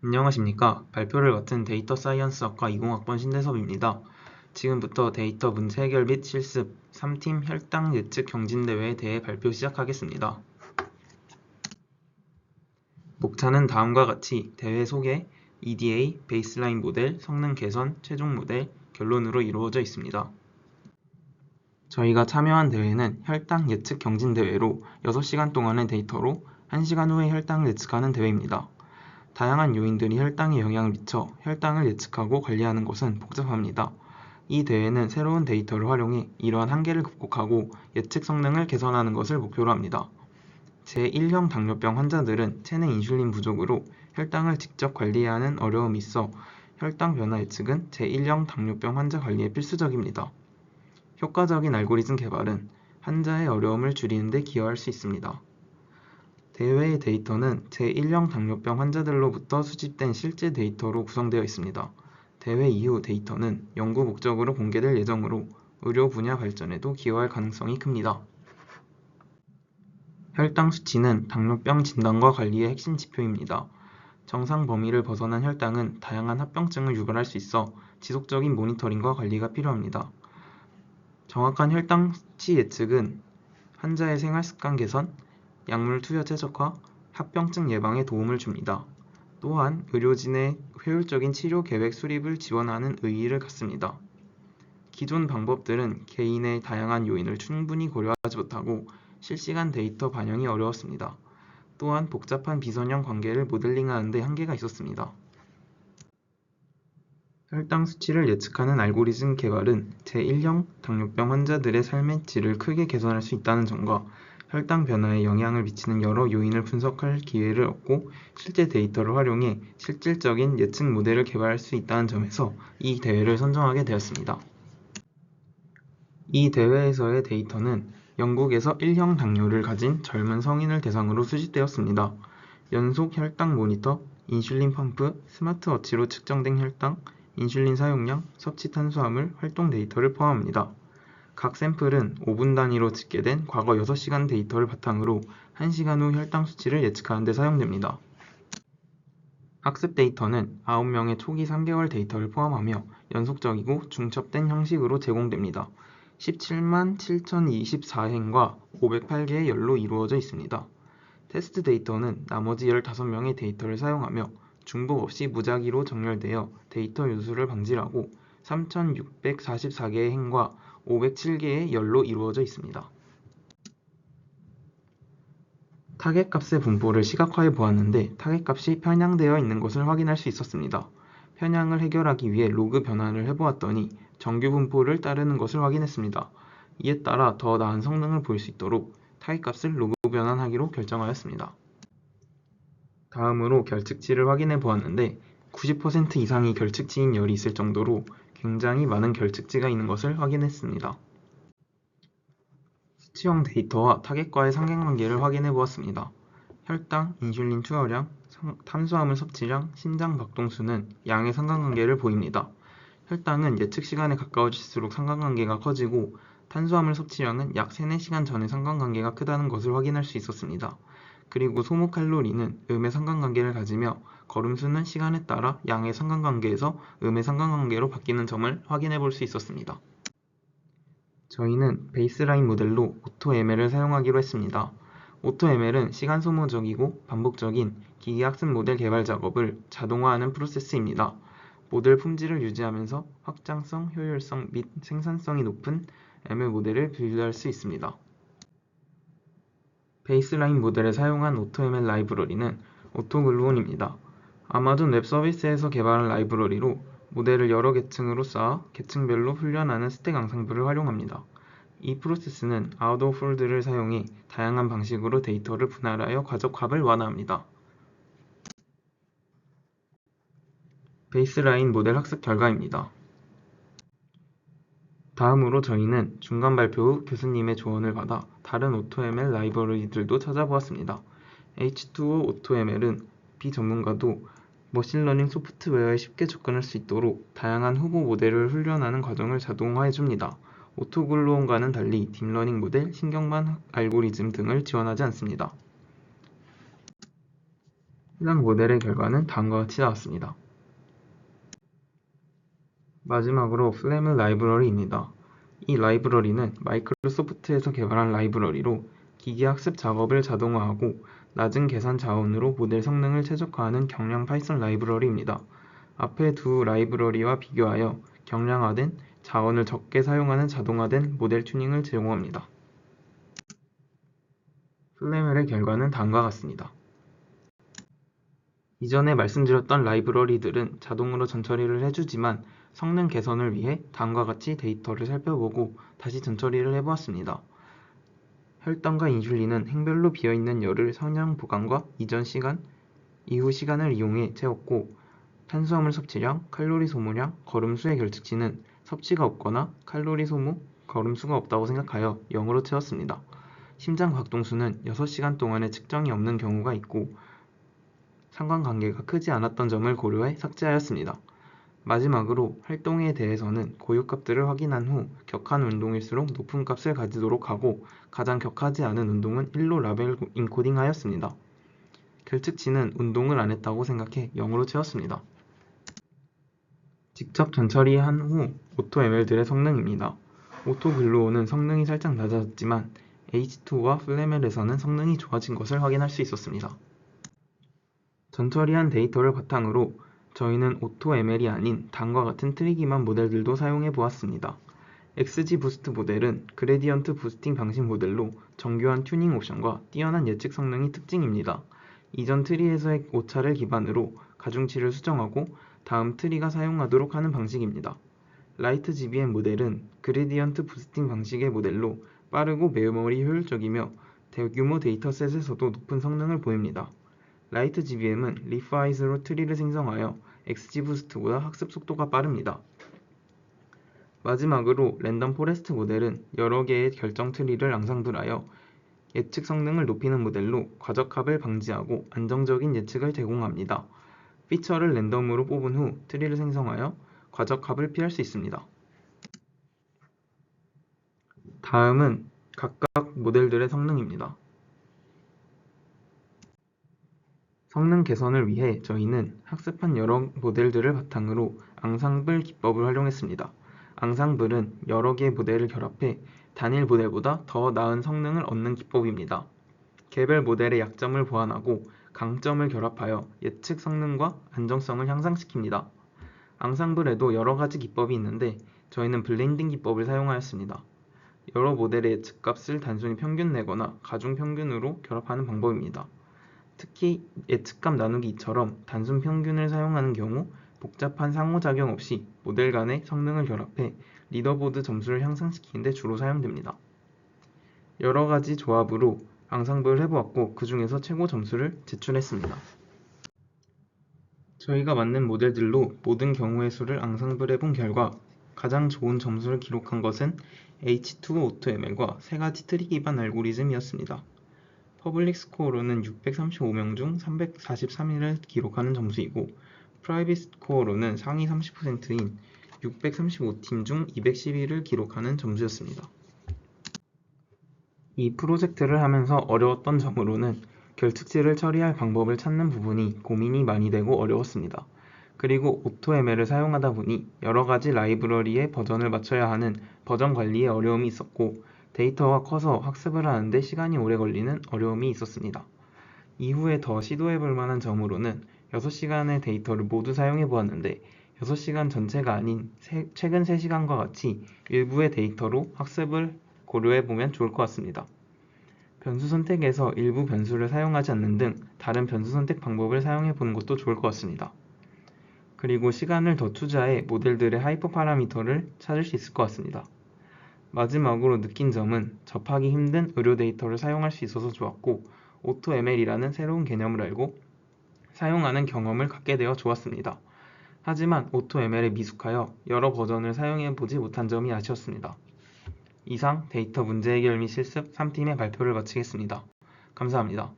안녕하십니까. 발표를 맡은 데이터 사이언스학과 20학번 신대섭입니다. 지금부터 데이터 문제 해결 및 실습 3팀 혈당 예측 경진대회에 대해 발표 시작하겠습니다. 목차는 다음과 같이 대회 소개, EDA, 베이스라인 모델, 성능 개선, 최종 모델, 결론으로 이루어져 있습니다. 저희가 참여한 대회는 혈당 예측 경진대회로 6시간 동안의 데이터로 1시간 후에 혈당을 예측하는 대회입니다. 다양한 요인들이 혈당에 영향을 미쳐 혈당을 예측하고 관리하는 것은 복잡합니다. 이 대회는 새로운 데이터를 활용해 이러한 한계를 극복하고 예측 성능을 개선하는 것을 목표로 합니다. 제1형 당뇨병 환자들은 체내 인슐린 부족으로 혈당을 직접 관리해야 하는 어려움이 있어 혈당 변화 예측은 제1형 당뇨병 환자 관리에 필수적입니다. 효과적인 알고리즘 개발은 환자의 어려움을 줄이는 데 기여할 수 있습니다. 대회의 데이터는 제1형 당뇨병 환자들로부터 수집된 실제 데이터로 구성되어 있습니다. 대회 이후 데이터는 연구 목적으로 공개될 예정으로 의료 분야 발전에도 기여할 가능성이 큽니다. 혈당 수치는 당뇨병 진단과 관리의 핵심 지표입니다. 정상 범위를 벗어난 혈당은 다양한 합병증을 유발할 수 있어 지속적인 모니터링과 관리가 필요합니다. 정확한 혈당 수치 예측은 환자의 생활습관 개선, 약물 투여 최적화, 합병증 예방에 도움을 줍니다. 또한 의료진의 효율적인 치료 계획 수립을 지원하는 의의를 갖습니다. 기존 방법들은 개인의 다양한 요인을 충분히 고려하지 못하고 실시간 데이터 반영이 어려웠습니다. 또한 복잡한 비선형 관계를 모델링하는 데 한계가 있었습니다. 혈당 수치를 예측하는 알고리즘 개발은 제1형 당뇨병 환자들의 삶의 질을 크게 개선할 수 있다는 점과 혈당 변화에 영향을 미치는 여러 요인을 분석할 기회를 얻고 실제 데이터를 활용해 실질적인 예측 모델을 개발할 수 있다는 점에서 이 대회를 선정하게 되었습니다. 이 대회에서의 데이터는 영국에서 1형 당뇨를 가진 젊은 성인을 대상으로 수집되었습니다. 연속 혈당 모니터, 인슐린 펌프, 스마트워치로 측정된 혈당, 인슐린 사용량, 섭취 탄수화물, 활동 데이터를 포함합니다. 각 샘플은 5분 단위로 집계된 과거 6시간 데이터를 바탕으로 1시간 후 혈당 수치를 예측하는 데 사용됩니다. 학습 데이터는 9명의 초기 3개월 데이터를 포함하며 연속적이고 중첩된 형식으로 제공됩니다. 17만 7,024행과 508개의 열로 이루어져 있습니다. 테스트 데이터는 나머지 15명의 데이터를 사용하며 중복 없이 무작위로 정렬되어 데이터 유수를 방지하고 3,644개의 행과 507개의 열로 이루어져 있습니다. 타겟값의 분포를 시각화해 보았는데 타겟값이 편향되어 있는 것을 확인할 수 있었습니다. 편향을 해결하기 위해 로그 변환을 해보았더니 정규 분포를 따르는 것을 확인했습니다. 이에 따라 더 나은 성능을 볼 수 있도록 타겟값을 로그 변환하기로 결정하였습니다. 다음으로 결측치를 확인해 보았는데 90% 이상이 결측치인 열이 있을 정도로 굉장히 많은 결측치가 있는 것을 확인했습니다. 수치형 데이터와 타겟과의 상관관계를 확인해 보았습니다. 혈당, 인슐린 투여량, 탄수화물 섭취량, 심장 박동수는 양의 상관관계를 보입니다. 혈당은 예측 시간에 가까워질수록 상관관계가 커지고 탄수화물 섭취량은 약 3-4시간 전에 상관관계가 크다는 것을 확인할 수 있었습니다. 그리고 소모 칼로리는 음의 상관관계를 가지며 걸음수는 시간에 따라 양의 상관관계에서 음의 상관관계로 바뀌는 점을 확인해 볼 수 있었습니다. 저희는 베이스라인 모델로 오토ML을 사용하기로 했습니다. 오토ML은 시간 소모적이고 반복적인 기계학습 모델 개발 작업을 자동화하는 프로세스입니다. 모델 품질을 유지하면서 확장성, 효율성 및 생산성이 높은 ML 모델을 빌드할 수 있습니다. 베이스라인 모델에 사용한 오토ML 라이브러리는 오토글루온입니다. 아마존 웹 서비스에서 개발한 라이브러리로 모델을 여러 계층으로 쌓아 계층별로 훈련하는 스택 앙상블을 활용합니다. 이 프로세스는 아웃오폴드를 사용해 다양한 방식으로 데이터를 분할하여 과적합을 완화합니다. 베이스라인 모델 학습 결과입니다. 다음으로 저희는 중간 발표 후 교수님의 조언을 받아 다른 오토ML 라이브러리들도 찾아보았습니다. H2O 오토ML은 비전문가도 머신러닝 소프트웨어에 쉽게 접근할 수 있도록 다양한 후보 모델을 훈련하는 과정을 자동화해줍니다. 오토글루온과는 달리 딥러닝 모델, 신경망 알고리즘 등을 지원하지 않습니다. 해당 모델의 결과는 다음과 같이 나왔습니다. 마지막으로 플래밀 라이브러리입니다. 이 라이브러리는 마이크로소프트에서 개발한 라이브러리로 기계 학습 작업을 자동화하고 낮은 계산 자원으로 모델 성능을 최적화하는 경량 파이썬 라이브러리입니다. 앞의 두 라이브러리와 비교하여 경량화된 자원을 적게 사용하는 자동화된 모델 튜닝을 제공합니다. 플래밀의 결과는 다음과 같습니다. 이전에 말씀드렸던 라이브러리들은 자동으로 전처리를 해주지만 성능 개선을 위해 다음과 같이 데이터를 살펴보고 다시 전처리를 해보았습니다. 혈당과 인슐린은 행별로 비어있는 열을 상량 보관과 이전 시간, 이후 시간을 이용해 채웠고 탄수화물 섭취량, 칼로리 소모량, 걸음수의 결측치는 섭취가 없거나 칼로리 소모, 걸음수가 없다고 생각하여 0으로 채웠습니다. 심장 박동수는 6시간 동안의 측정이 없는 경우가 있고 상관관계가 크지 않았던 점을 고려해 삭제하였습니다. 마지막으로 활동에 대해서는 고유값들을 확인한 후 격한 운동일수록 높은 값을 가지도록 하고 가장 격하지 않은 운동은 1로 라벨 인코딩하였습니다. 결측치는 운동을 안 했다고 생각해 0으로 채웠습니다. 직접 전처리한 후 오토ML들의 성능입니다. 오토글루온은 성능이 살짝 낮아졌지만 H2와 플래멜에서는 성능이 좋아진 것을 확인할 수 있었습니다. 전처리한 데이터를 바탕으로 저희는 오토ML이 아닌 다음과 같은 트리기만 모델들도 사용해 보았습니다. XGBoost 모델은 그레디언트 부스팅 방식 모델로 정교한 튜닝 옵션과 뛰어난 예측 성능이 특징입니다. 이전 트리에서의 오차를 기반으로 가중치를 수정하고 다음 트리가 사용하도록 하는 방식입니다. 라이트GBM 모델은 그레디언트 부스팅 방식의 모델로 빠르고 메모리 효율적이며 대규모 데이터셋에서도 높은 성능을 보입니다. 라이트GBM은 리프아이즈로 트리를 생성하여 XGBoost보다 학습 속도가 빠릅니다. 마지막으로 랜덤 포레스트 모델은 여러 개의 결정 트리를 앙상블하여 예측 성능을 높이는 모델로 과적합을 방지하고 안정적인 예측을 제공합니다. 피처를 랜덤으로 뽑은 후 트리를 생성하여 과적합을 피할 수 있습니다. 다음은 각각 모델들의 성능입니다. 성능 개선을 위해 저희는 학습한 여러 모델들을 바탕으로 앙상블 기법을 활용했습니다. 앙상블은 여러 개의 모델을 결합해 단일 모델보다 더 나은 성능을 얻는 기법입니다. 개별 모델의 약점을 보완하고 강점을 결합하여 예측 성능과 안정성을 향상시킵니다. 앙상블에도 여러 가지 기법이 있는데 저희는 블렌딩 기법을 사용하였습니다. 여러 모델의 예측값을 단순히 평균 내거나 가중평균으로 결합하는 방법입니다. 특히 예측값 나누기처럼 단순 평균을 사용하는 경우 복잡한 상호작용 없이 모델 간의 성능을 결합해 리더보드 점수를 향상시키는 데 주로 사용됩니다. 여러 가지 조합으로 앙상블을 해보았고 그 중에서 최고 점수를 제출했습니다. 저희가 만든 모델들로 모든 경우의 수를 앙상블 해본 결과 가장 좋은 점수를 기록한 것은 H2 오토ML과 세 가지 트리 기반 알고리즘이었습니다. 퍼블릭 스코어로는 635명 중 343위를 기록하는 점수이고 프라이빗 스코어로는 상위 30%인 635팀 중 210위를 기록하는 점수였습니다. 이 프로젝트를 하면서 어려웠던 점으로는 결측치를 처리할 방법을 찾는 부분이 고민이 많이 되고 어려웠습니다. 그리고 오토ML을 사용하다 보니 여러 가지 라이브러리의 버전을 맞춰야 하는 버전 관리에 어려움이 있었고 데이터가 커서 학습을 하는데 시간이 오래 걸리는 어려움이 있었습니다. 이후에 더 시도해 볼 만한 점으로는 6시간의 데이터를 모두 사용해 보았는데 6시간 전체가 아닌 최근 3시간과 같이 일부의 데이터로 학습을 고려해 보면 좋을 것 같습니다. 변수 선택에서 일부 변수를 사용하지 않는 등 다른 변수 선택 방법을 사용해 보는 것도 좋을 것 같습니다. 그리고 시간을 더 투자해 모델들의 하이퍼 파라미터를 찾을 수 있을 것 같습니다. 마지막으로 느낀 점은 접하기 힘든 의료 데이터를 사용할 수 있어서 좋았고 오토ML이라는 새로운 개념을 알고 사용하는 경험을 갖게 되어 좋았습니다. 하지만 오토ML에 미숙하여 여러 버전을 사용해 보지 못한 점이 아쉬웠습니다. 이상 데이터 문제 해결 및 실습 3팀의 발표를 마치겠습니다. 감사합니다.